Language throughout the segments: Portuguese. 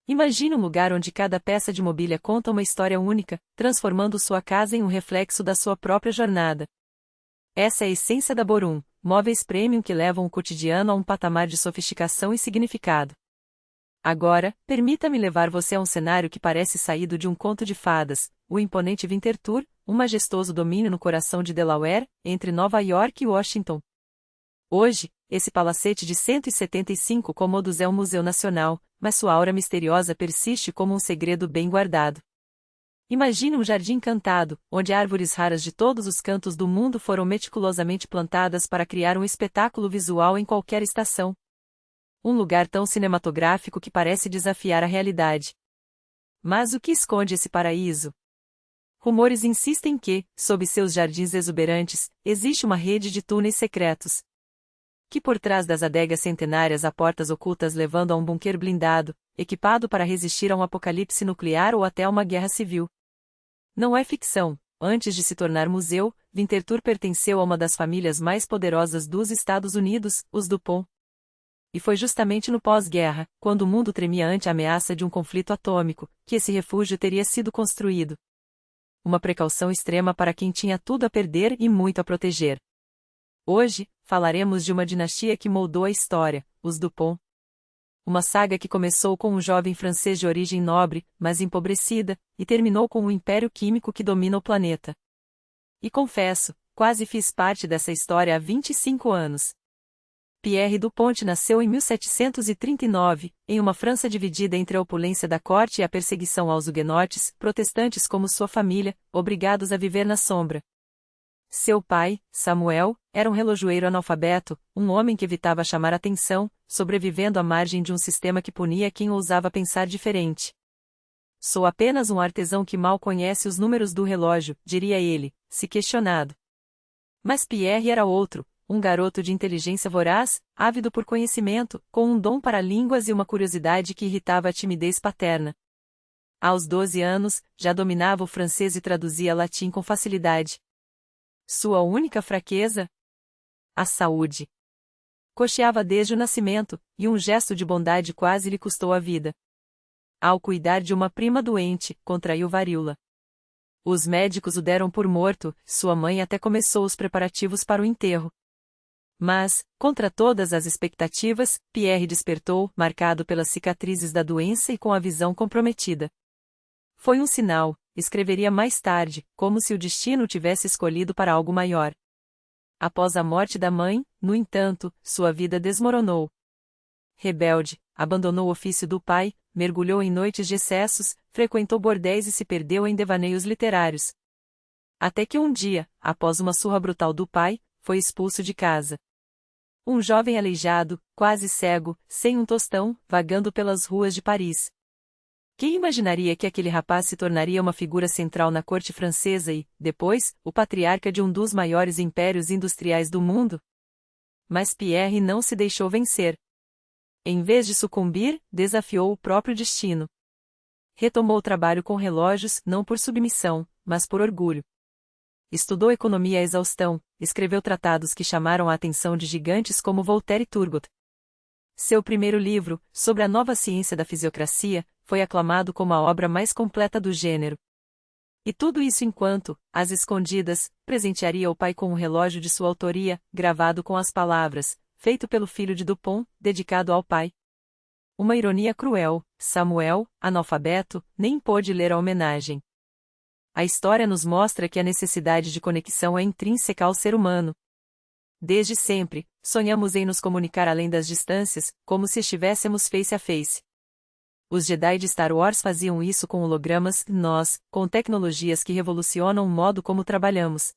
Imagine um lugar onde cada peça de mobília conta uma história única, transformando sua casa em um reflexo da sua própria jornada. Essa é a essência da Borum, móveis premium que levam o cotidiano a um patamar de sofisticação e significado. Agora, permita-me levar você a um cenário que parece saído de um conto de fadas, o imponente Winterthur, um majestoso domínio no coração de Delaware, entre Nova York e Washington. Hoje, esse palacete de 175 cômodos é um museu nacional, mas sua aura misteriosa persiste como um segredo bem guardado. Imagine um jardim encantado, onde árvores raras de todos os cantos do mundo foram meticulosamente plantadas para criar um espetáculo visual em qualquer estação. Um lugar tão cinematográfico que parece desafiar a realidade. Mas o que esconde esse paraíso? Rumores insistem que, sob seus jardins exuberantes, existe uma rede de túneis secretos. Que por trás das adegas centenárias há portas ocultas levando a um bunker blindado, equipado para resistir a um apocalipse nuclear ou até a uma guerra civil. Não é ficção. Antes de se tornar museu, Winterthur pertenceu a uma das famílias mais poderosas dos Estados Unidos, os Dupont. E foi justamente no pós-guerra, quando o mundo tremia ante a ameaça de um conflito atômico, que esse refúgio teria sido construído. Uma precaução extrema para quem tinha tudo a perder e muito a proteger. Hoje, falaremos de uma dinastia que moldou a história, os Dupont. Uma saga que começou com um jovem francês de origem nobre, mas empobrecida, e terminou com um império químico que domina o planeta. E confesso, quase fiz parte dessa história há 25 anos. Pierre Dupont nasceu em 1739, em uma França dividida entre a opulência da corte e a perseguição aos huguenotes, protestantes como sua família, obrigados a viver na sombra. Seu pai, Samuel, era um relojoeiro analfabeto, um homem que evitava chamar atenção, sobrevivendo à margem de um sistema que punia quem ousava pensar diferente. Sou apenas um artesão que mal conhece os números do relógio, diria ele, se questionado. Mas Pierre era outro, um garoto de inteligência voraz, ávido por conhecimento, com um dom para línguas e uma curiosidade que irritava a timidez paterna. Aos 12 anos, já dominava o francês e traduzia latim com facilidade. Sua única fraqueza? A saúde. Cocheava desde o nascimento, e um gesto de bondade quase lhe custou a vida. Ao cuidar de uma prima doente, contraiu varíola. Os médicos o deram por morto, sua mãe até começou os preparativos para o enterro. Mas, contra todas as expectativas, Pierre despertou, marcado pelas cicatrizes da doença e com a visão comprometida. Foi um sinal, escreveria mais tarde, como se o destino o tivesse escolhido para algo maior. Após a morte da mãe, no entanto, sua vida desmoronou. Rebelde, abandonou o ofício do pai, mergulhou em noites de excessos, frequentou bordéis e se perdeu em devaneios literários. Até que um dia, após uma surra brutal do pai, foi expulso de casa. Um jovem aleijado, quase cego, sem um tostão, vagando pelas ruas de Paris. Quem imaginaria que aquele rapaz se tornaria uma figura central na corte francesa e, depois, o patriarca de um dos maiores impérios industriais do mundo? Mas Pierre não se deixou vencer. Em vez de sucumbir, desafiou o próprio destino. Retomou o trabalho com relógios, não por submissão, mas por orgulho. Estudou economia à exaustão, escreveu tratados que chamaram a atenção de gigantes como Voltaire e Turgot. Seu primeiro livro, sobre a nova ciência da fisiocracia, foi aclamado como a obra mais completa do gênero. E tudo isso enquanto, às escondidas, presentearia o pai com um relógio de sua autoria, gravado com as palavras, feito pelo filho de Dupont, dedicado ao pai. Uma ironia cruel, Samuel, analfabeto, nem pôde ler a homenagem. A história nos mostra que a necessidade de conexão é intrínseca ao ser humano. Desde sempre, sonhamos em nos comunicar além das distâncias, como se estivéssemos face a face. Os Jedi de Star Wars faziam isso com hologramas, nós, com tecnologias que revolucionam o modo como trabalhamos.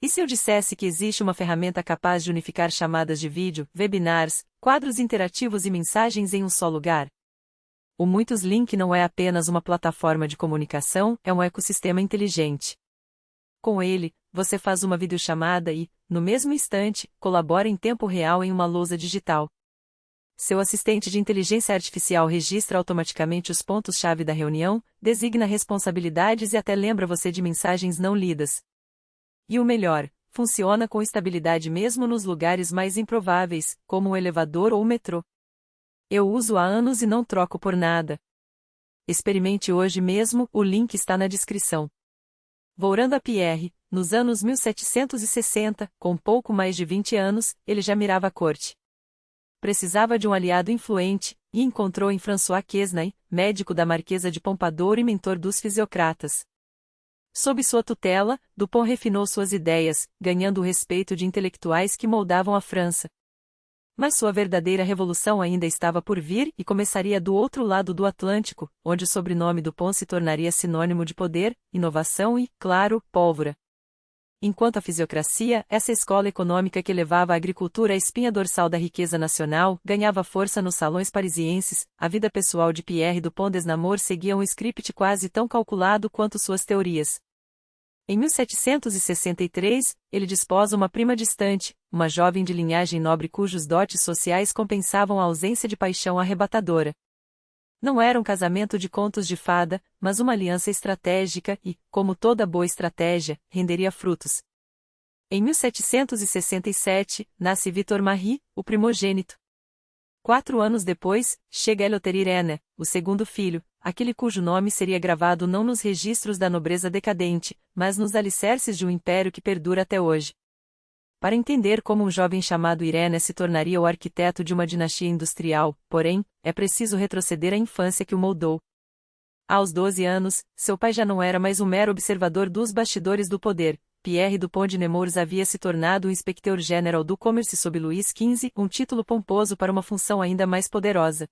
E se eu dissesse que existe uma ferramenta capaz de unificar chamadas de vídeo, webinars, quadros interativos e mensagens em um só lugar? O Muitos Link não é apenas uma plataforma de comunicação, é um ecossistema inteligente. Com ele, você faz uma videochamada e, no mesmo instante, colabora em tempo real em uma lousa digital. Seu assistente de inteligência artificial registra automaticamente os pontos-chave da reunião, designa responsabilidades e até lembra você de mensagens não lidas. E o melhor, funciona com estabilidade mesmo nos lugares mais improváveis, como um elevador ou o metrô. Eu uso há anos e não troco por nada. Experimente hoje mesmo, o link está na descrição. Voltando a Pierre, nos anos 1760, com pouco mais de 20 anos, ele já mirava a corte. Precisava de um aliado influente, e encontrou em François Quesnay, médico da Marquesa de Pompadour e mentor dos fisiocratas. Sob sua tutela, Dupont refinou suas ideias, ganhando o respeito de intelectuais que moldavam a França. Mas sua verdadeira revolução ainda estava por vir e começaria do outro lado do Atlântico, onde o sobrenome Dupont se tornaria sinônimo de poder, inovação e, claro, pólvora. Enquanto a fisiocracia, essa escola econômica que levava a agricultura à espinha dorsal da riqueza nacional, ganhava força nos salões parisienses, a vida pessoal de Pierre Dupont des Nemours seguia um script quase tão calculado quanto suas teorias. Em 1763, ele desposa uma prima distante, uma jovem de linhagem nobre cujos dotes sociais compensavam a ausência de paixão arrebatadora. Não era um casamento de contos de fada, mas uma aliança estratégica e, como toda boa estratégia, renderia frutos. Em 1767, nasce Victor Marie, o primogênito. 4 anos depois, chega Eleutéry Irene, o segundo filho, aquele cujo nome seria gravado não nos registros da nobreza decadente, mas nos alicerces de um império que perdura até hoje. Para entender como um jovem chamado Irene se tornaria o arquiteto de uma dinastia industrial, porém, é preciso retroceder à infância que o moldou. Aos 12 anos, seu pai já não era mais um mero observador dos bastidores do poder. Pierre Dupont de Nemours havia se tornado o inspecteur-général do commerce sob Luís XV, um título pomposo para uma função ainda mais poderosa.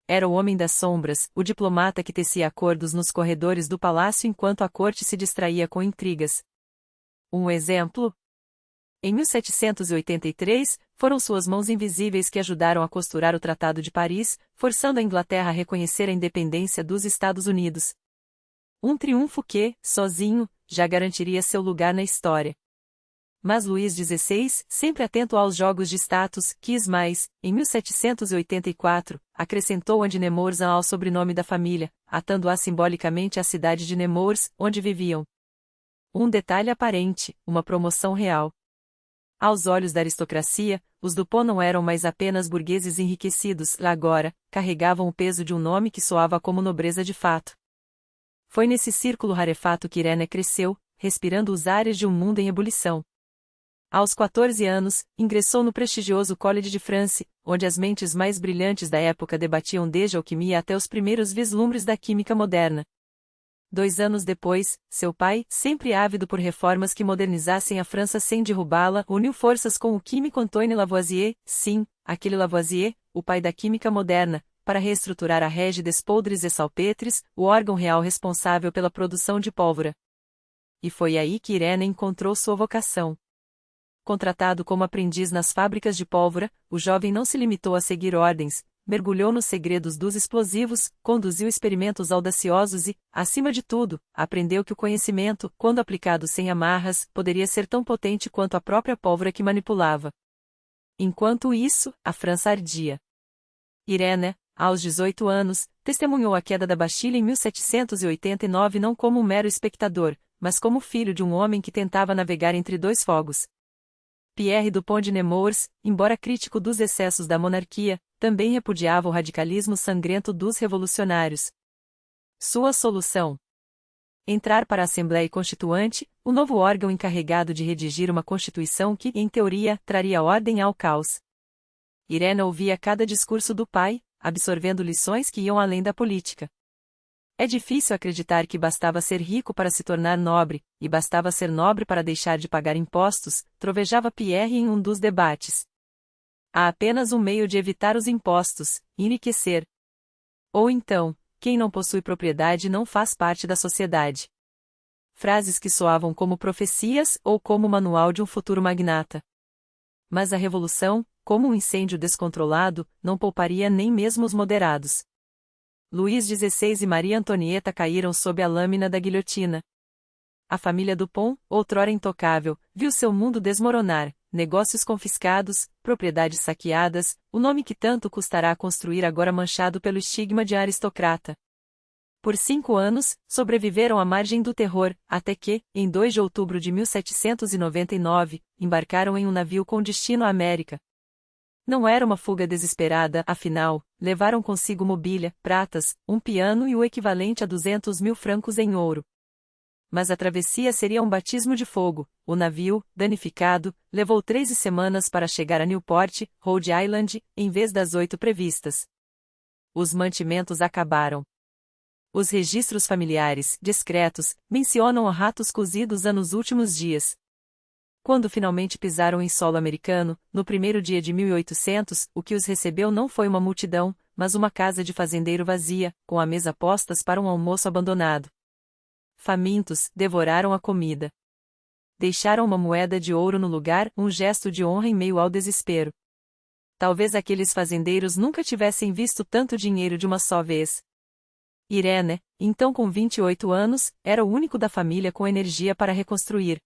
Era o homem das sombras, o diplomata que tecia acordos nos corredores do palácio enquanto a corte se distraía com intrigas. Um exemplo? Em 1783, foram suas mãos invisíveis que ajudaram a costurar o Tratado de Paris, forçando a Inglaterra a reconhecer a independência dos Estados Unidos. Um triunfo que, sozinho, já garantiria seu lugar na história. Mas Luís XVI, sempre atento aos jogos de status, quis mais. Em 1784, acrescentou a de Nemours ao sobrenome da família, atando-a simbolicamente à cidade de Nemours, onde viviam. Um detalhe aparente, uma promoção real. Aos olhos da aristocracia, os Dupont não eram mais apenas burgueses enriquecidos, agora, carregavam o peso de um nome que soava como nobreza de fato. Foi nesse círculo rarefato que Irene cresceu, respirando os ares de um mundo em ebulição. Aos 14 anos, ingressou no prestigioso Collège de France, onde as mentes mais brilhantes da época debatiam desde a alquimia até os primeiros vislumbres da química moderna. 2 anos depois, seu pai, sempre ávido por reformas que modernizassem a França sem derrubá-la, uniu forças com o químico Antoine Lavoisier, sim, aquele Lavoisier, o pai da química moderna, para reestruturar a Régie des Poudres et Salpêtres, o órgão real responsável pela produção de pólvora. E foi aí que Irene encontrou sua vocação. Contratado como aprendiz nas fábricas de pólvora, o jovem não se limitou a seguir ordens, mergulhou nos segredos dos explosivos, conduziu experimentos audaciosos e, acima de tudo, aprendeu que o conhecimento, quando aplicado sem amarras, poderia ser tão potente quanto a própria pólvora que manipulava. Enquanto isso, a França ardia. Irene, aos 18 anos, testemunhou a queda da Bastilha em 1789 não como um mero espectador, mas como filho de um homem que tentava navegar entre 2 fogos. Pierre Dupont de Nemours, embora crítico dos excessos da monarquia, também repudiava o radicalismo sangrento dos revolucionários. Sua solução: entrar para a Assembleia Constituinte, o novo órgão encarregado de redigir uma constituição que, em teoria, traria ordem ao caos. Irene ouvia cada discurso do pai, absorvendo lições que iam além da política. É difícil acreditar que bastava ser rico para se tornar nobre, e bastava ser nobre para deixar de pagar impostos, trovejava Pierre em um dos debates. Há apenas um meio de evitar os impostos: enriquecer. Ou então, quem não possui propriedade não faz parte da sociedade. Frases que soavam como profecias ou como manual de um futuro magnata. Mas a revolução, como um incêndio descontrolado, não pouparia nem mesmo os moderados. Luís XVI e Maria Antonieta caíram sob a lâmina da guilhotina. A família Dupont, outrora intocável, viu seu mundo desmoronar, negócios confiscados, propriedades saqueadas, o nome que tanto custará a construir agora manchado pelo estigma de aristocrata. Por 5 anos, sobreviveram à margem do terror, até que, em 2 de outubro de 1799, embarcaram em um navio com destino à América. Não era uma fuga desesperada, afinal, levaram consigo mobília, pratas, um piano e o equivalente a 200 mil francos em ouro. Mas a travessia seria um batismo de fogo. O navio, danificado, levou 13 semanas para chegar a Newport, Rhode Island, em vez das 8 previstas. Os mantimentos acabaram. Os registros familiares, discretos, mencionam ratos cozidos nos últimos dias. Quando finalmente pisaram em solo americano, no primeiro dia de 1800, o que os recebeu não foi uma multidão, mas uma casa de fazendeiro vazia, com a mesa postas para um almoço abandonado. Famintos, devoraram a comida. Deixaram uma moeda de ouro no lugar, um gesto de honra em meio ao desespero. Talvez aqueles fazendeiros nunca tivessem visto tanto dinheiro de uma só vez. Irene, então com 28 anos, era o único da família com energia para reconstruir.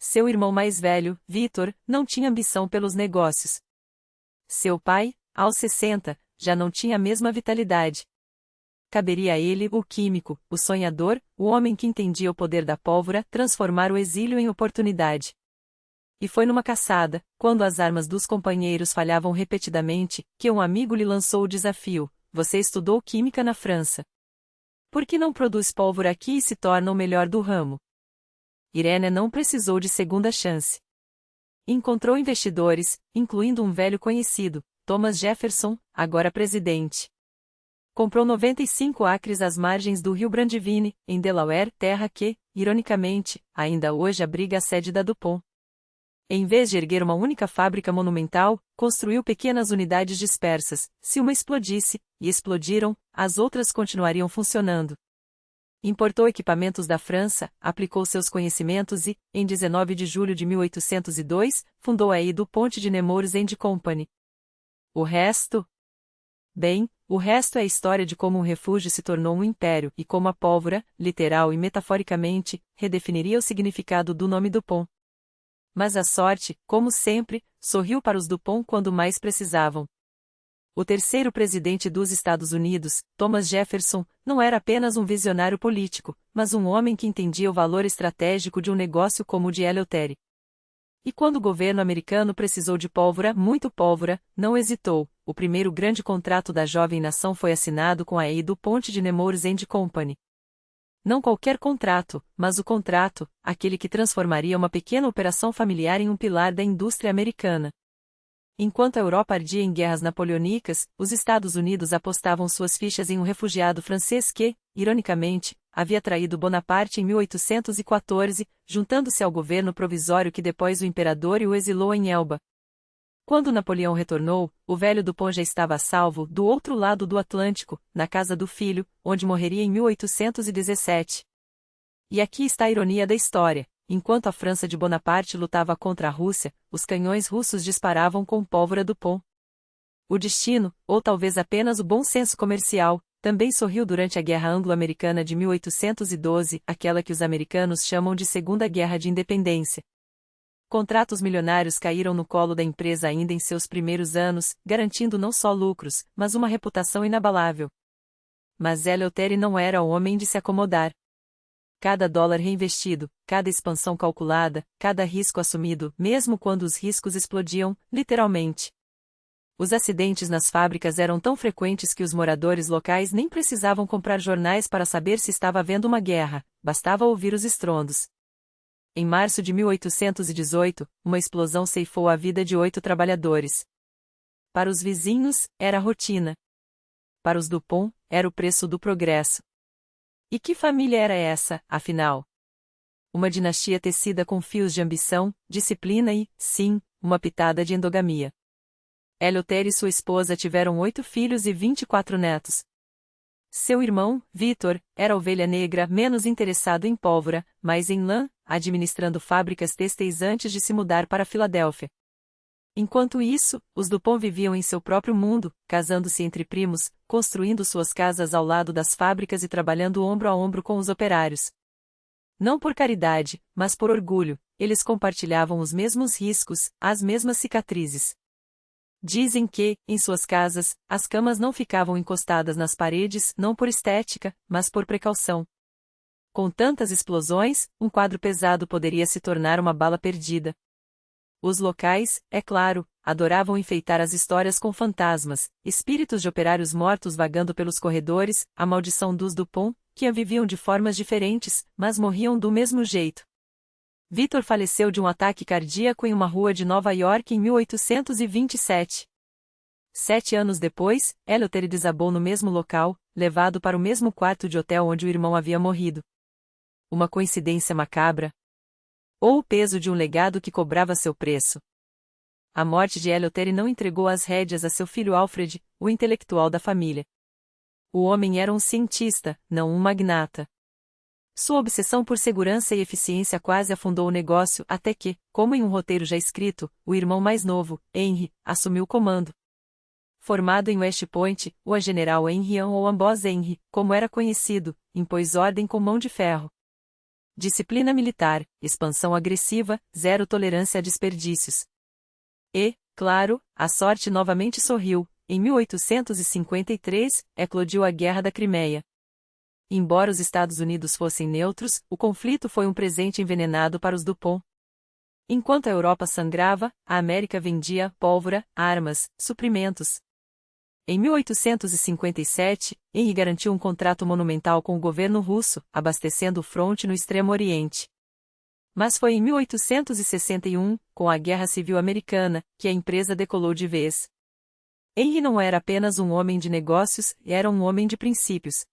Seu irmão mais velho, Victor, não tinha ambição pelos negócios. Seu pai, aos 60, já não tinha a mesma vitalidade. Caberia a ele, o químico, o sonhador, o homem que entendia o poder da pólvora, transformar o exílio em oportunidade. E foi numa caçada, quando as armas dos companheiros falhavam repetidamente, que um amigo lhe lançou o desafio: você estudou química na França. Por que não produz pólvora aqui e se torna o melhor do ramo? Irene não precisou de segunda chance. Encontrou investidores, incluindo um velho conhecido, Thomas Jefferson, agora presidente. Comprou 95 acres às margens do rio Brandivine, em Delaware, terra que, ironicamente, ainda hoje abriga a sede da DuPont. Em vez de erguer uma única fábrica monumental, construiu pequenas unidades dispersas. Se uma explodisse, e explodiram, as outras continuariam funcionando. Importou equipamentos da França, aplicou seus conhecimentos e, em 19 de julho de 1802, fundou a DuPont de Nemours and Company. O resto? Bem, o resto é a história de como um refúgio se tornou um império e como a pólvora, literal e metaforicamente, redefiniria o significado do nome DuPont. Mas a sorte, como sempre, sorriu para os DuPont quando mais precisavam. O terceiro presidente dos Estados Unidos, Thomas Jefferson, não era apenas um visionário político, mas um homem que entendia o valor estratégico de um negócio como o de Eleuthère. E quando o governo americano precisou de pólvora, muito pólvora, não hesitou. O primeiro grande contrato da jovem nação foi assinado com a DuPont de Nemours and Company. Não qualquer contrato, mas o contrato, aquele que transformaria uma pequena operação familiar em um pilar da indústria americana. Enquanto a Europa ardia em guerras napoleônicas, os Estados Unidos apostavam suas fichas em um refugiado francês que, ironicamente, havia traído Bonaparte em 1814, juntando-se ao governo provisório que depôs o imperador e o exilou em Elba. Quando Napoleão retornou, o velho Dupont já estava a salvo, do outro lado do Atlântico, na casa do filho, onde morreria em 1817. E aqui está a ironia da história. Enquanto a França de Bonaparte lutava contra a Rússia, os canhões russos disparavam com pólvora DuPont. O destino, ou talvez apenas o bom senso comercial, também sorriu durante a Guerra Anglo-Americana de 1812, aquela que os americanos chamam de Segunda Guerra de Independência. Contratos milionários caíram no colo da empresa ainda em seus primeiros anos, garantindo não só lucros, mas uma reputação inabalável. Mas Eleuthère não era o homem de se acomodar. Cada dólar reinvestido, cada expansão calculada, cada risco assumido, mesmo quando os riscos explodiam, literalmente. Os acidentes nas fábricas eram tão frequentes que os moradores locais nem precisavam comprar jornais para saber se estava havendo uma guerra, bastava ouvir os estrondos. Em março de 1818, uma explosão ceifou a vida de 8 trabalhadores. Para os vizinhos, era rotina. Para os DuPont, era o preço do progresso. E que família era essa, afinal? Uma dinastia tecida com fios de ambição, disciplina e, sim, uma pitada de endogamia. Eleuthère e sua esposa tiveram 8 filhos e 24 netos. Seu irmão, Victor, era a ovelha negra menos interessado em pólvora, mas em lã, administrando fábricas têxteis antes de se mudar para Filadélfia. Enquanto isso, os Dupont viviam em seu próprio mundo, casando-se entre primos, construindo suas casas ao lado das fábricas e trabalhando ombro a ombro com os operários. Não por caridade, mas por orgulho, eles compartilhavam os mesmos riscos, as mesmas cicatrizes. Dizem que, em suas casas, as camas não ficavam encostadas nas paredes, não por estética, mas por precaução. Com tantas explosões, um quadro pesado poderia se tornar uma bala perdida. Os locais, é claro, adoravam enfeitar as histórias com fantasmas, espíritos de operários mortos vagando pelos corredores, a maldição dos Dupont, que viviam de formas diferentes, mas morriam do mesmo jeito. Victor faleceu de um ataque cardíaco em uma rua de Nova York em 1827. 7 anos depois, Eleutério desabou no mesmo local, levado para o mesmo quarto de hotel onde o irmão havia morrido. Uma coincidência macabra? Ou o peso de um legado que cobrava seu preço? A morte de Eleutério não entregou as rédeas a seu filho Alfred, o intelectual da família. O homem era um cientista, não um magnata. Sua obsessão por segurança e eficiência quase afundou o negócio até que, como em um roteiro já escrito, o irmão mais novo, Henry, assumiu o comando. Formado em West Point, o general Henry ou Amboss Henry, como era conhecido, impôs ordem com mão de ferro. Disciplina militar, expansão agressiva, zero tolerância a desperdícios. E, claro, a sorte novamente sorriu. Em 1853, eclodiu a Guerra da Crimeia. Embora os Estados Unidos fossem neutros, o conflito foi um presente envenenado para os Dupont. Enquanto a Europa sangrava, a América vendia pólvora, armas, suprimentos. Em 1857, Henry garantiu um contrato monumental com o governo russo, abastecendo o fronte no Extremo Oriente. Mas foi em 1861, com a Guerra Civil Americana, que a empresa decolou de vez. Henry não era apenas um homem de negócios, era um homem de princípios.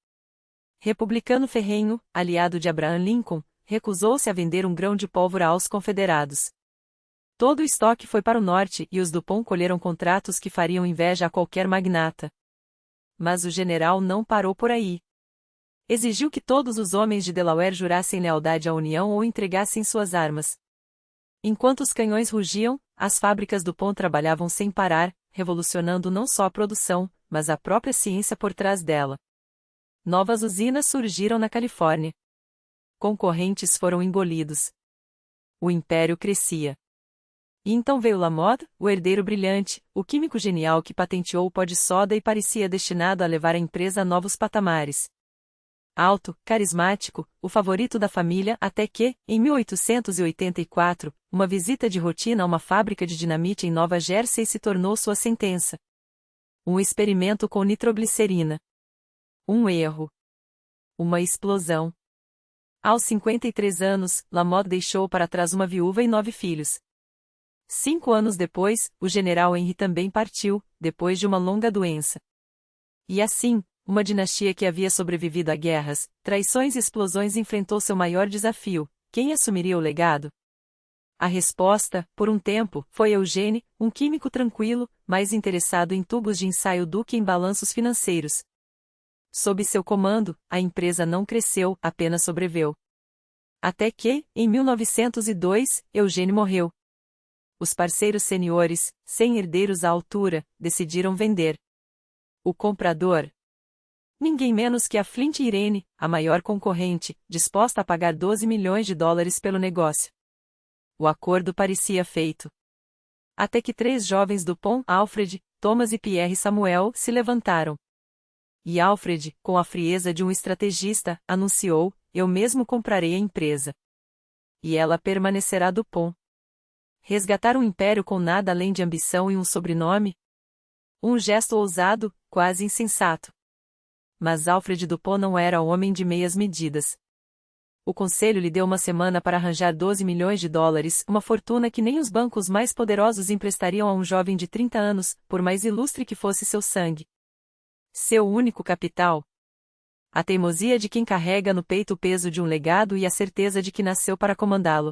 Republicano ferrenho, aliado de Abraham Lincoln, recusou-se a vender um grão de pólvora aos confederados. Todo o estoque foi para o norte e os Dupont colheram contratos que fariam inveja a qualquer magnata. Mas o general não parou por aí. Exigiu que todos os homens de Delaware jurassem lealdade à União ou entregassem suas armas. Enquanto os canhões rugiam, as fábricas Dupont trabalhavam sem parar, revolucionando não só a produção, mas a própria ciência por trás dela. Novas usinas surgiram na Califórnia. Concorrentes foram engolidos. O império crescia. E então veio Lamothe, o herdeiro brilhante, o químico genial que patenteou o pó de soda e parecia destinado a levar a empresa a novos patamares. Alto, carismático, o favorito da família até que, em 1884, uma visita de rotina a uma fábrica de dinamite em Nova Jersey se tornou sua sentença. Um experimento com nitroglicerina. Um erro. Uma explosão. Aos 53 anos, Lamothe deixou para trás uma viúva e 9 filhos. 5 anos depois, o general Henry também partiu, depois de uma longa doença. E assim, uma dinastia que havia sobrevivido a guerras, traições e explosões enfrentou seu maior desafio: quem assumiria o legado? A resposta, por um tempo, foi Eugene, um químico tranquilo, mais interessado em tubos de ensaio do que em balanços financeiros. Sob seu comando, a empresa não cresceu, apenas sobreviveu. Até que, em 1902, Eugene morreu. Os parceiros seniores, sem herdeiros à altura, decidiram vender. O comprador? Ninguém menos que a Flint Irene, a maior concorrente, disposta a pagar $12 milhões pelo negócio. O acordo parecia feito. Até que 3 jovens Dupont, Alfred, Thomas e Pierre Samuel, se levantaram. E Alfred, com a frieza de um estrategista, anunciou: eu mesmo comprarei a empresa. E ela permanecerá Dupont. Resgatar um império com nada além de ambição e um sobrenome? Um gesto ousado, quase insensato. Mas Alfred Dupont não era homem de meias medidas. O conselho lhe deu uma semana para arranjar $12 milhões, uma fortuna que nem os bancos mais poderosos emprestariam a um jovem de 30 anos, por mais ilustre que fosse seu sangue. Seu único capital? A teimosia de quem carrega no peito o peso de um legado e a certeza de que nasceu para comandá-lo.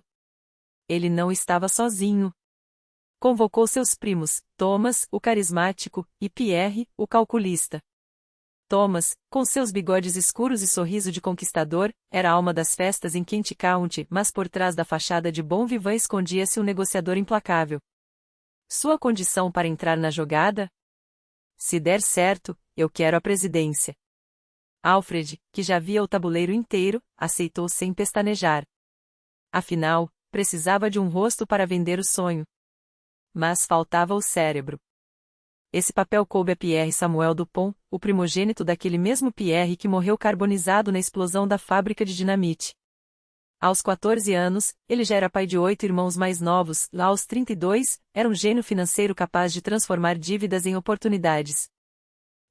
Ele não estava sozinho. Convocou seus primos, Thomas, o carismático, e Pierre, o calculista. Thomas, com seus bigodes escuros e sorriso de conquistador, era a alma das festas em Kent County, mas por trás da fachada de bom vivant escondia-se um negociador implacável. Sua condição para entrar na jogada? Se der certo, eu quero a presidência. Alfred, que já via o tabuleiro inteiro, aceitou sem pestanejar. Afinal, precisava de um rosto para vender o sonho. Mas faltava o cérebro. Esse papel coube a Pierre Samuel Dupont, o primogênito daquele mesmo Pierre que morreu carbonizado na explosão da fábrica de dinamite. Aos 14 anos, ele já era pai de 8 irmãos mais novos. Lá aos 32, era um gênio financeiro capaz de transformar dívidas em oportunidades.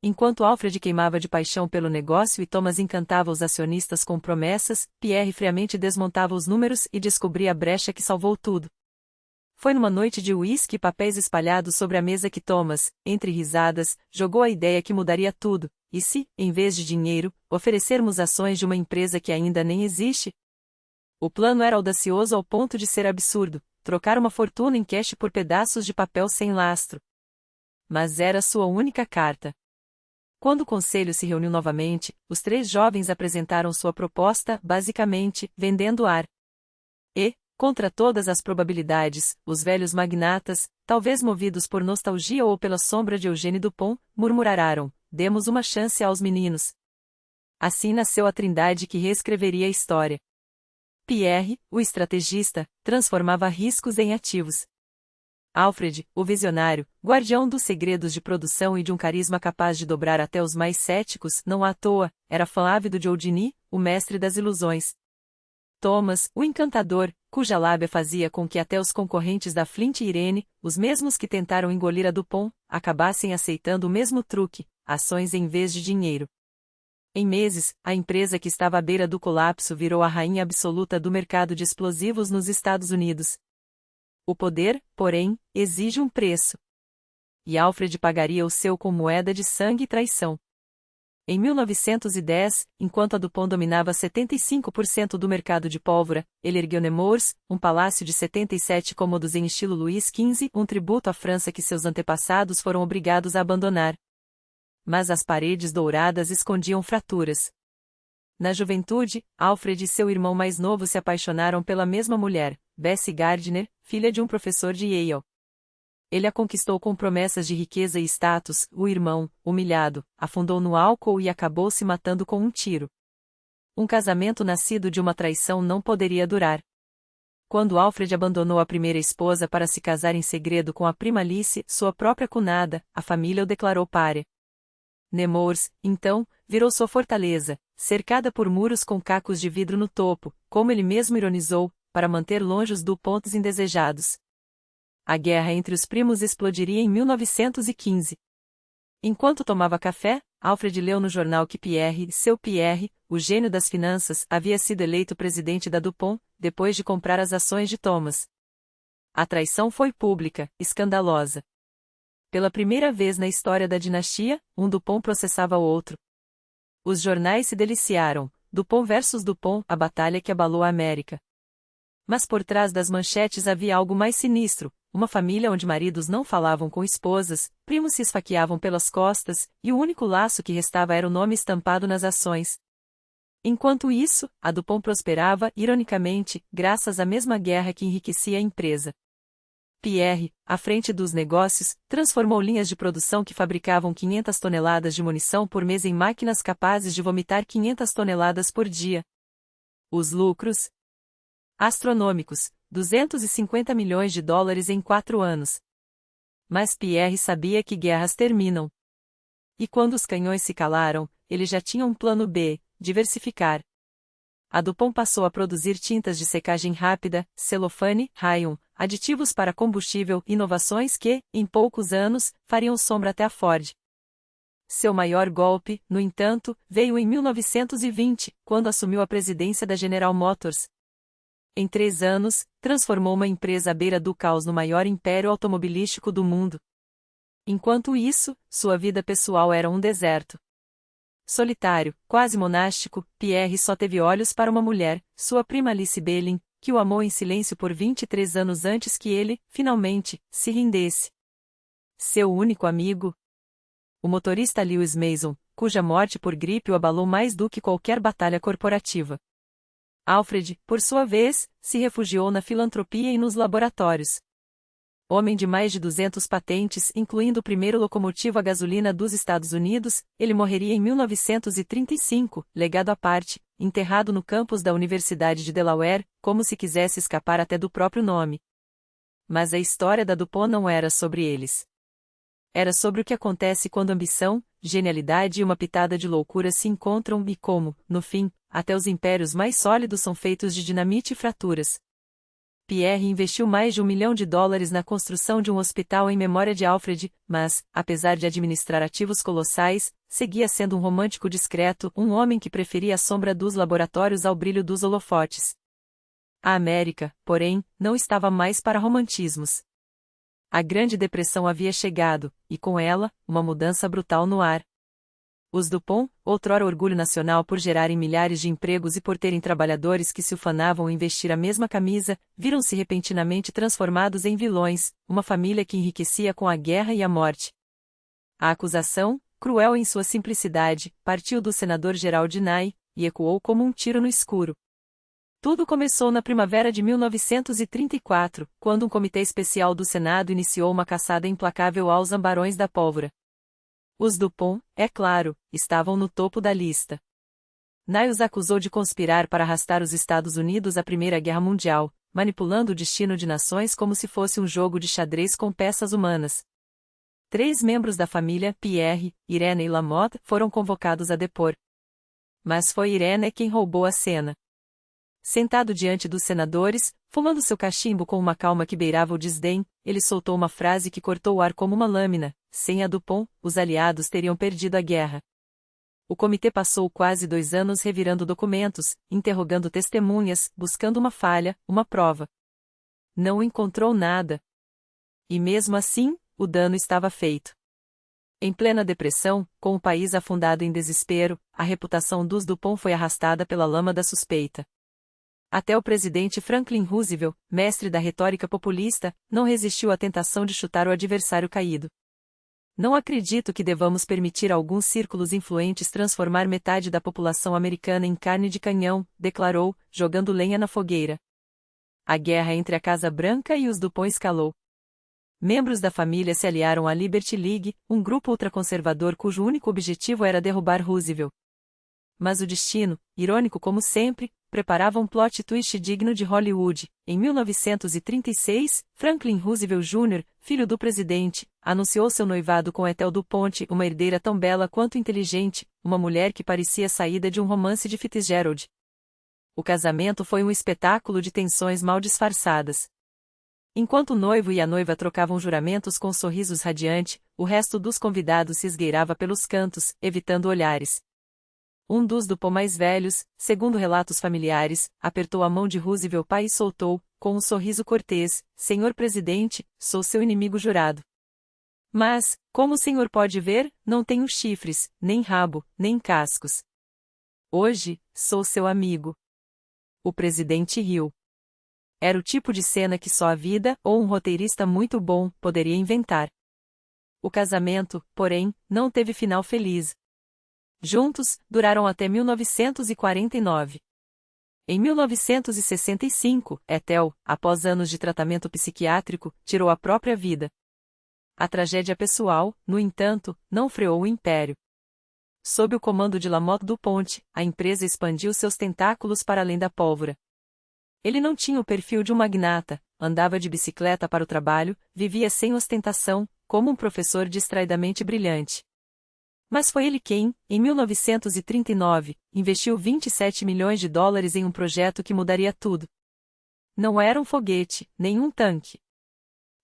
Enquanto Alfred queimava de paixão pelo negócio e Thomas encantava os acionistas com promessas, Pierre friamente desmontava os números e descobria a brecha que salvou tudo. Foi numa noite de uísque e papéis espalhados sobre a mesa que Thomas, entre risadas, jogou a ideia que mudaria tudo. E se, em vez de dinheiro, oferecermos ações de uma empresa que ainda nem existe? O plano era audacioso ao ponto de ser absurdo, trocar uma fortuna em cash por pedaços de papel sem lastro. Mas era sua única carta. Quando o conselho se reuniu novamente, os 3 jovens apresentaram sua proposta, basicamente, vendendo ar. E, contra todas as probabilidades, os velhos magnatas, talvez movidos por nostalgia ou pela sombra de Eugênie Dupont, murmuraram: demos uma chance aos meninos. Assim nasceu a trindade que reescreveria a história. Pierre, o estrategista, transformava riscos em ativos. Alfred, o visionário, guardião dos segredos de produção e de um carisma capaz de dobrar até os mais céticos, não à toa, era fã ávido de Houdini, o mestre das ilusões. Thomas, o encantador, cuja lábia fazia com que até os concorrentes da Flint e Irene, os mesmos que tentaram engolir a Dupont, acabassem aceitando o mesmo truque, ações em vez de dinheiro. Em meses, a empresa que estava à beira do colapso virou a rainha absoluta do mercado de explosivos nos Estados Unidos. O poder, porém, exige um preço. E Alfred pagaria o seu com moeda de sangue e traição. Em 1910, enquanto a Dupont dominava 75% do mercado de pólvora, ele ergueu Nemours, um palácio de 77 cômodos em estilo Luís XV, um tributo à França que seus antepassados foram obrigados a abandonar. Mas as paredes douradas escondiam fraturas. Na juventude, Alfred e seu irmão mais novo se apaixonaram pela mesma mulher, Bessie Gardner, filha de um professor de Yale. Ele a conquistou com promessas de riqueza e status. O irmão, humilhado, afundou no álcool e acabou se matando com um tiro. Um casamento nascido de uma traição não poderia durar. Quando Alfred abandonou a primeira esposa para se casar em segredo com a prima Alice, sua própria cunhada, a família o declarou pária. Nemours, então, virou sua fortaleza, cercada por muros com cacos de vidro no topo, como ele mesmo ironizou, para manter longe os Duponts indesejados. A guerra entre os primos explodiria em 1915. Enquanto tomava café, Alfred leu no jornal que seu Pierre, o gênio das finanças, havia sido eleito presidente da Dupont, depois de comprar as ações de Thomas. A traição foi pública, escandalosa. Pela primeira vez na história da dinastia, um Dupont processava o outro. Os jornais se deliciaram, Dupont versus Dupont, a batalha que abalou a América. Mas por trás das manchetes havia algo mais sinistro, uma família onde maridos não falavam com esposas, primos se esfaqueavam pelas costas, e o único laço que restava era o nome estampado nas ações. Enquanto isso, a Dupont prosperava, ironicamente, graças à mesma guerra que enriquecia a empresa. Pierre, à frente dos negócios, transformou linhas de produção que fabricavam 500 toneladas de munição por mês em máquinas capazes de vomitar 500 toneladas por dia. Os lucros astronômicos, 250 milhões de dólares em 4 anos. Mas Pierre sabia que guerras terminam. E quando os canhões se calaram, ele já tinha um plano B, diversificar. A Dupont passou a produzir tintas de secagem rápida, celofane, rayon, aditivos para combustível, inovações que, em poucos anos, fariam sombra até a Ford. Seu maior golpe, no entanto, veio em 1920, quando assumiu a presidência da General Motors. Em 3 anos, transformou uma empresa à beira do caos no maior império automobilístico do mundo. Enquanto isso, sua vida pessoal era um deserto. Solitário, quase monástico, Pierre só teve olhos para uma mulher, sua prima Alice Belling, que o amou em silêncio por 23 anos antes que ele, finalmente, se rendesse. Seu único amigo? O motorista Lewis Mason, cuja morte por gripe o abalou mais do que qualquer batalha corporativa. Alfred, por sua vez, se refugiou na filantropia e nos laboratórios. Homem de mais de 200 patentes, incluindo o primeiro locomotivo a gasolina dos Estados Unidos, ele morreria em 1935, legado à parte, enterrado no campus da Universidade de Delaware, como se quisesse escapar até do próprio nome. Mas a história da Dupont não era sobre eles. Era sobre o que acontece quando ambição, genialidade e uma pitada de loucura se encontram e como, no fim, até os impérios mais sólidos são feitos de dinamite e fraturas. Pierre investiu mais de $1 milhão na construção de um hospital em memória de Alfred, mas, apesar de administrar ativos colossais, seguia sendo um romântico discreto, um homem que preferia a sombra dos laboratórios ao brilho dos holofotes. A América, porém, não estava mais para romantismos. A Grande Depressão havia chegado, e com ela, uma mudança brutal no ar. Os Dupont, outrora orgulho nacional por gerarem milhares de empregos e por terem trabalhadores que se ufanavam em vestir a mesma camisa, viram-se repentinamente transformados em vilões, uma família que enriquecia com a guerra e a morte. A acusação, cruel em sua simplicidade, partiu do senador Gerald Nye, e ecoou como um tiro no escuro. Tudo começou na primavera de 1934, quando um comitê especial do Senado iniciou uma caçada implacável aos ambarões da pólvora. Os Dupont, é claro, estavam no topo da lista. Nye os acusou de conspirar para arrastar os Estados Unidos à Primeira Guerra Mundial, manipulando o destino de nações como se fosse um jogo de xadrez com peças humanas. 3 membros da família, Pierre, Irene e Lamotte, foram convocados a depor. Mas foi Irene quem roubou a cena. Sentado diante dos senadores, fumando seu cachimbo com uma calma que beirava o desdém, ele soltou uma frase que cortou o ar como uma lâmina: sem a Dupont, os aliados teriam perdido a guerra. O comitê passou quase 2 anos revirando documentos, interrogando testemunhas, buscando uma falha, uma prova. Não encontrou nada. E mesmo assim, o dano estava feito. Em plena depressão, com o país afundado em desespero, a reputação dos Dupont foi arrastada pela lama da suspeita. Até o presidente Franklin Roosevelt, mestre da retórica populista, não resistiu à tentação de chutar o adversário caído. Não acredito que devamos permitir a alguns círculos influentes transformar metade da população americana em carne de canhão, declarou, jogando lenha na fogueira. A guerra entre a Casa Branca e os Dupont escalou. Membros da família se aliaram à Liberty League, um grupo ultraconservador cujo único objetivo era derrubar Roosevelt. Mas o destino, irônico como sempre, preparava um plot twist digno de Hollywood. Em 1936, Franklin Roosevelt Jr., filho do presidente, anunciou seu noivado com Ethel Dupont, uma herdeira tão bela quanto inteligente, uma mulher que parecia saída de um romance de Fitzgerald. O casamento foi um espetáculo de tensões mal disfarçadas. Enquanto o noivo e a noiva trocavam juramentos com sorrisos radiantes, o resto dos convidados se esgueirava pelos cantos, evitando olhares. Um dos Dupont mais velhos, segundo relatos familiares, apertou a mão de Roosevelt pai e soltou, com um sorriso cortês: "Senhor presidente, sou seu inimigo jurado. Mas, como o senhor pode ver, não tenho chifres, nem rabo, nem cascos. Hoje, sou seu amigo." O presidente riu. Era o tipo de cena que só a vida, ou um roteirista muito bom, poderia inventar. O casamento, porém, não teve final feliz. Juntos, duraram até 1949. Em 1965, Ethel, após anos de tratamento psiquiátrico, tirou a própria vida. A tragédia pessoal, no entanto, não freou o império. Sob o comando de Lamotte Dupont, a empresa expandiu seus tentáculos para além da pólvora. Ele não tinha o perfil de um magnata, andava de bicicleta para o trabalho, vivia sem ostentação, como um professor distraidamente brilhante. Mas foi ele quem, em 1939, investiu $27 milhões em um projeto que mudaria tudo. Não era um foguete, nem um tanque.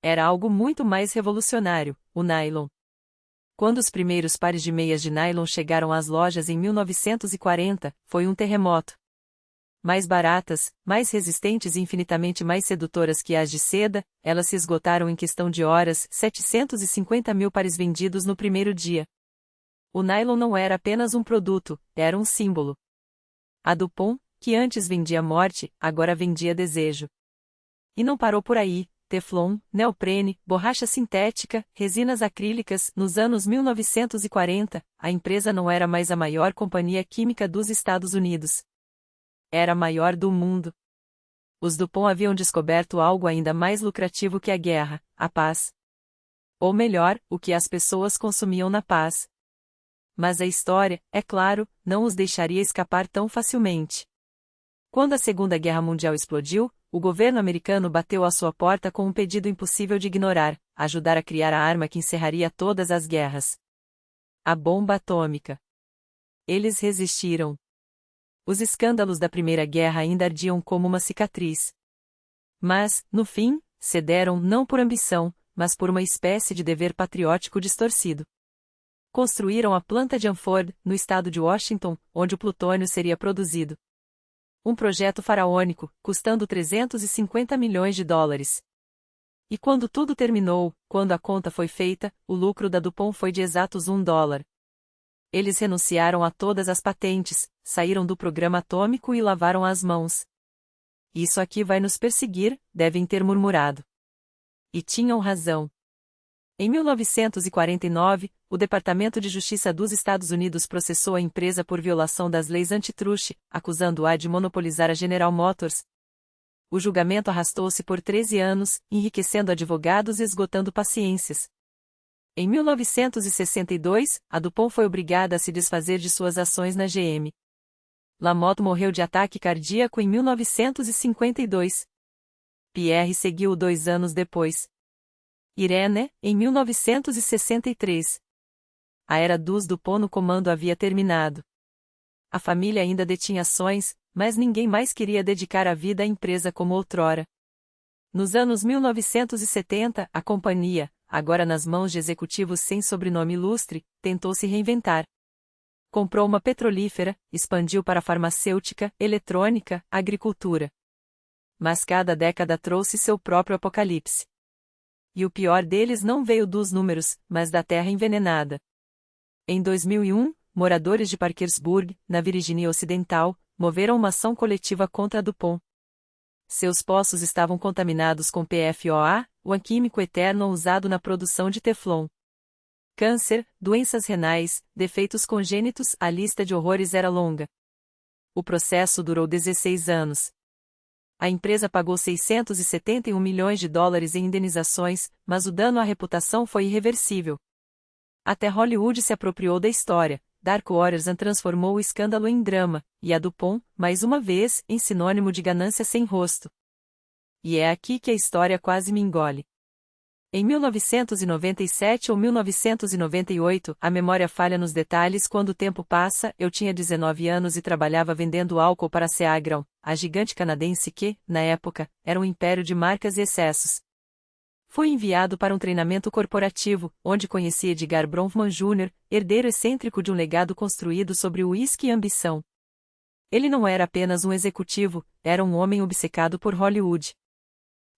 Era algo muito mais revolucionário: o nylon. Quando os primeiros pares de meias de nylon chegaram às lojas em 1940, foi um terremoto. Mais baratas, mais resistentes e infinitamente mais sedutoras que as de seda, elas se esgotaram em questão de horas, 750 mil pares vendidos no primeiro dia. O nylon não era apenas um produto, era um símbolo. A Dupont, que antes vendia morte, agora vendia desejo. E não parou por aí: teflon, neoprene, borracha sintética, resinas acrílicas. Nos anos 1940, a empresa não era mais a maior companhia química dos Estados Unidos. Era a maior do mundo. Os Dupont haviam descoberto algo ainda mais lucrativo que a guerra: a paz. Ou melhor, o que as pessoas consumiam na paz. Mas a história, é claro, não os deixaria escapar tão facilmente. Quando a Segunda Guerra Mundial explodiu, o governo americano bateu à sua porta com um pedido impossível de ignorar: ajudar a criar a arma que encerraria todas as guerras. A bomba atômica. Eles resistiram. Os escândalos da Primeira Guerra ainda ardiam como uma cicatriz. Mas, no fim, cederam não por ambição, mas por uma espécie de dever patriótico distorcido. Construíram a planta de Hanford, no estado de Washington, onde o plutônio seria produzido. Um projeto faraônico, custando 350 milhões de dólares. E quando tudo terminou, quando a conta foi feita, o lucro da DuPont foi de exatos $1. Eles renunciaram a todas as patentes, saíram do programa atômico e lavaram as mãos. Isso aqui vai nos perseguir, devem ter murmurado. E tinham razão. Em 1949, o Departamento de Justiça dos Estados Unidos processou a empresa por violação das leis antitruste, acusando-a de monopolizar a General Motors. O julgamento arrastou-se por 13 anos, enriquecendo advogados e esgotando paciências. Em 1962, a DuPont foi obrigada a se desfazer de suas ações na GM. LaMotte morreu de ataque cardíaco em 1952. Pierre seguiu 2 anos depois. Irene, em 1963. A era dos DuPont no comando havia terminado. A família ainda detinha ações, mas ninguém mais queria dedicar a vida à empresa como outrora. Nos anos 1970, a companhia, agora nas mãos de executivos sem sobrenome ilustre, tentou se reinventar. Comprou uma petrolífera, expandiu para farmacêutica, eletrônica, agricultura. Mas cada década trouxe seu próprio apocalipse. E o pior deles não veio dos números, mas da terra envenenada. Em 2001, moradores de Parkersburg, na Virgínia Ocidental, moveram uma ação coletiva contra a DuPont. Seus poços estavam contaminados com PFOA, o químico eterno usado na produção de Teflon. Câncer, doenças renais, defeitos congênitos, a lista de horrores era longa. O processo durou 16 anos. A empresa pagou $671 milhões em indenizações, mas o dano à reputação foi irreversível. Até Hollywood se apropriou da história. Dark Waters transformou o escândalo em drama, e a DuPont, mais uma vez, em sinônimo de ganância sem rosto. E é aqui que a história quase me engole. Em 1997 ou 1998, a memória falha nos detalhes quando o tempo passa, eu tinha 19 anos e trabalhava vendendo álcool para a Seagramon, a gigante canadense que, na época, era um império de marcas e excessos. Fui enviado para um treinamento corporativo, onde conheci Edgar Bronfman Jr., herdeiro excêntrico de um legado construído sobre o uísque e ambição. Ele não era apenas um executivo, era um homem obcecado por Hollywood.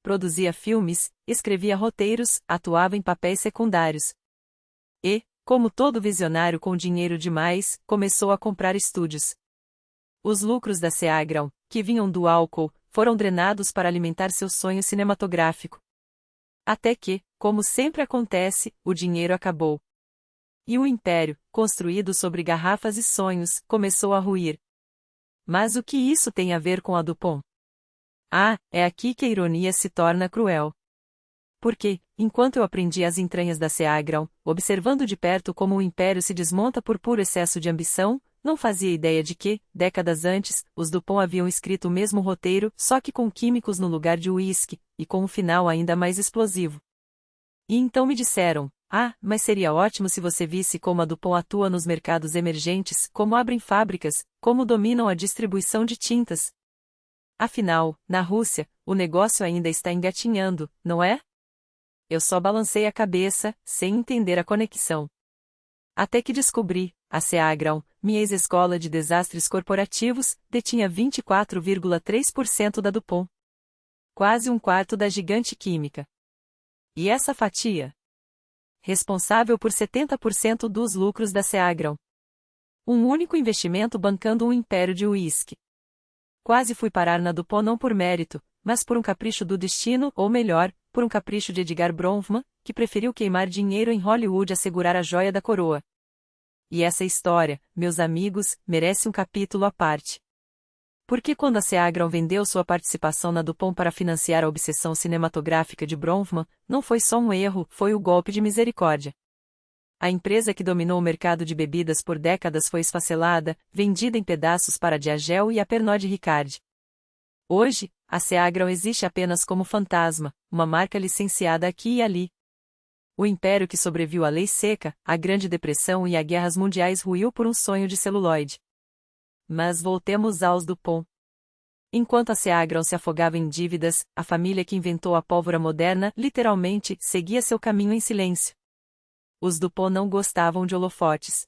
Produzia filmes, escrevia roteiros, atuava em papéis secundários. E, como todo visionário com dinheiro demais, começou a comprar estúdios. Os lucros da Seagramon, que vinham do álcool, foram drenados para alimentar seu sonho cinematográfico. Até que, como sempre acontece, o dinheiro acabou. E o império, construído sobre garrafas e sonhos, começou a ruir. Mas o que isso tem a ver com a DuPont? Ah, é aqui que a ironia se torna cruel. Porque, enquanto eu aprendia as entranhas da Seagramon, observando de perto como o império se desmonta por puro excesso de ambição, não fazia ideia de que, décadas antes, os DuPont haviam escrito o mesmo roteiro, só que com químicos no lugar de uísque, e com um final ainda mais explosivo. E então me disseram, mas seria ótimo se você visse como a DuPont atua nos mercados emergentes, como abrem fábricas, como dominam a distribuição de tintas. Afinal, na Rússia, o negócio ainda está engatinhando, não é? Eu só balancei a cabeça, sem entender a conexão. Até que descobri, a Seagramon, minha ex-escola de desastres corporativos, detinha 24,3% da DuPont. Quase um quarto da gigante química. E essa fatia? Responsável por 70% dos lucros da Seagramon. Um único investimento bancando um império de uísque. Quase fui parar na DuPont não por mérito, mas por um capricho do destino, ou melhor, por um capricho de Edgar Bronfman, que preferiu queimar dinheiro em Hollywood a segurar a joia da coroa. E essa história, meus amigos, merece um capítulo à parte. Porque quando a Seagramon vendeu sua participação na DuPont para financiar a obsessão cinematográfica de Bronfman, não foi só um erro, foi o golpe de misericórdia. A empresa que dominou o mercado de bebidas por décadas foi esfacelada, vendida em pedaços para a Diageo e a Pernod Ricard. Hoje, a Seagramon existe apenas como fantasma, uma marca licenciada aqui e ali. O império que sobreviu à Lei Seca, à Grande Depressão e a guerras mundiais ruiu por um sonho de celuloide. Mas voltemos aos Dupont. Enquanto a Seagron se afogava em dívidas, a família que inventou a pólvora moderna, literalmente, seguia seu caminho em silêncio. Os Dupont não gostavam de holofotes.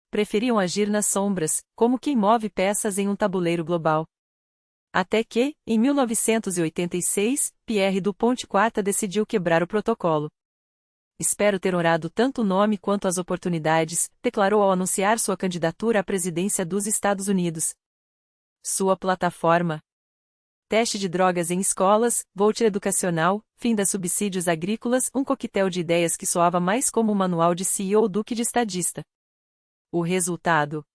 Preferiam agir nas sombras, como quem move peças em um tabuleiro global. Até que, em 1986, Pierre Dupont IV decidiu quebrar o protocolo. Espero ter honrado tanto o nome quanto as oportunidades, declarou ao anunciar sua candidatura à presidência dos Estados Unidos. Sua plataforma: teste de drogas em escolas, voucher educacional, fim das subsídios agrícolas, um coquetel de ideias que soava mais como um manual de CEO do que de estadista. O resultado: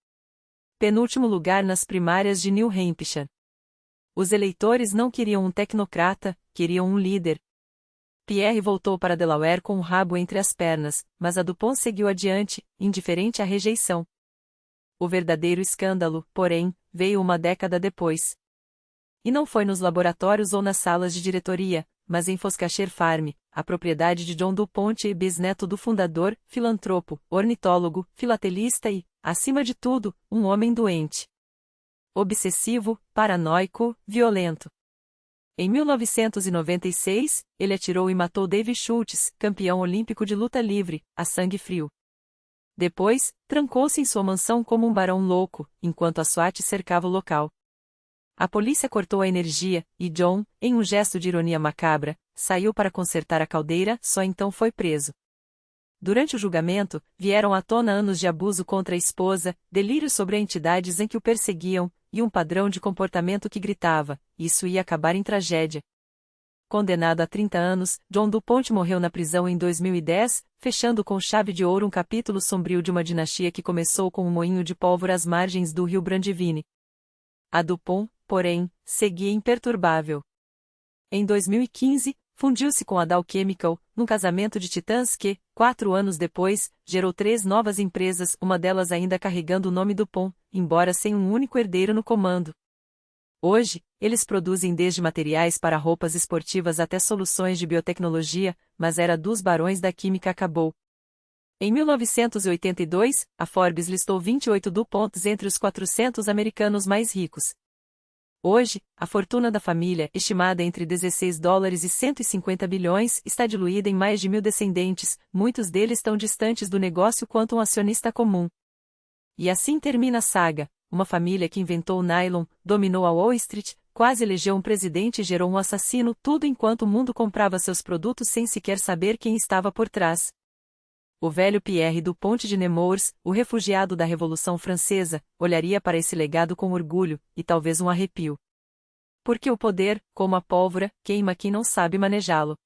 penúltimo lugar nas primárias de New Hampshire. Os eleitores não queriam um tecnocrata, queriam um líder. Pierre voltou para Delaware com o rabo entre as pernas, mas a Dupont seguiu adiante, indiferente à rejeição. O verdadeiro escândalo, porém, veio uma década depois. E não foi nos laboratórios ou nas salas de diretoria, mas em Foscachere Farm, a propriedade de John Dupont e bisneto do fundador, filantropo, ornitólogo, filatelista e, acima de tudo, um homem doente. Obsessivo, paranoico, violento. Em 1996, ele atirou e matou Dave Schultz, campeão olímpico de luta livre, a sangue frio. Depois, trancou-se em sua mansão como um barão louco, enquanto a SWAT cercava o local. A polícia cortou a energia, e John, em um gesto de ironia macabra, saiu para consertar a caldeira, só então foi preso. Durante o julgamento, vieram à tona anos de abuso contra a esposa, delírios sobre entidades em que o perseguiam, e um padrão de comportamento que gritava: isso ia acabar em tragédia. Condenado a 30 anos, John Dupont morreu na prisão em 2010, fechando com chave de ouro um capítulo sombrio de uma dinastia que começou com um moinho de pólvora às margens do rio Brandivine. A Dupont, porém, seguia imperturbável. Em 2015, fundiu-se com a Dow Chemical, num casamento de titãs que, 4 anos depois, gerou 3 novas empresas, uma delas ainda carregando o nome Dupont, embora sem um único herdeiro no comando. Hoje, eles produzem desde materiais para roupas esportivas até soluções de biotecnologia, mas a era dos barões da química acabou. Em 1982, a Forbes listou 28 Duponts entre os 400 americanos mais ricos. Hoje, a fortuna da família, estimada entre US$ 16 e 150 bilhões, está diluída em mais de 1.000 descendentes, muitos deles tão distantes do negócio quanto um acionista comum. E assim termina a saga: uma família que inventou o nylon, dominou a Wall Street, quase elegeu um presidente e gerou um assassino, tudo enquanto o mundo comprava seus produtos sem sequer saber quem estava por trás. O velho Pierre Dupont de Nemours, o refugiado da Revolução Francesa, olharia para esse legado com orgulho, e talvez um arrepio. Porque o poder, como a pólvora, queima quem não sabe manejá-lo.